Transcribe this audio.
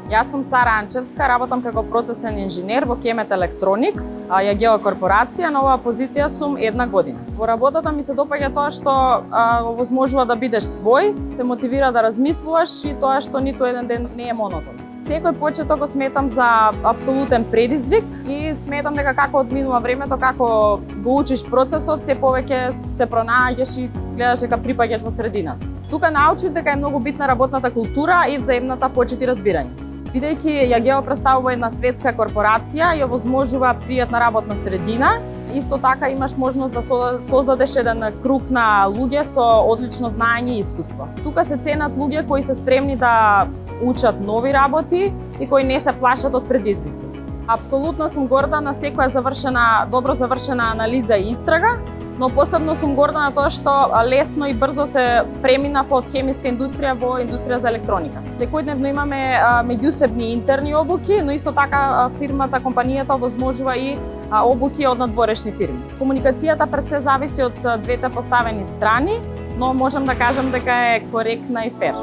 Јас сум Сара Анчевска, работам како процесен инженер во Kemet Electronics, Јагео корпорација. На оваа позиција сум 1 година. Во работата ми се допаѓа тоа што овозможува да бидеш свој, те мотивира да размислуваш и тоа што ниту еден ден не е монотон. Секој почеток го сметам за апсолутен предизвик и сметам дека како одминува времето, како го учиш процесот, се повеќе се пронаѓаш и гледаш дека припаѓаш во средината. Тука научив дека е многу битна работната култура и взаемната почит и разбирање. Бидејќи Јагео представува една светска корпорација и овозможува пријатна работна средина, исто така имаш можност да создадеш еден круг на луѓе со одлично знаење и искуство. Тука се ценат луѓе кои се спремни да учат нови работи и кои не се плашат од предизвици. Апсолутно сум горда на секоја добро завршена анализа и истрага, но посебно сум горда на тоа што лесно и брзо се преминав од хемиска индустрија во индустрија за електроника. Секојдневно имаме меѓусебни интерни обуки, но исто така фирмата, компанијата овозможува и обуки од надворешни фирми. Комуникацијата пред се зависи од двете поставени страни, но можам да кажам дека е коректна и фер.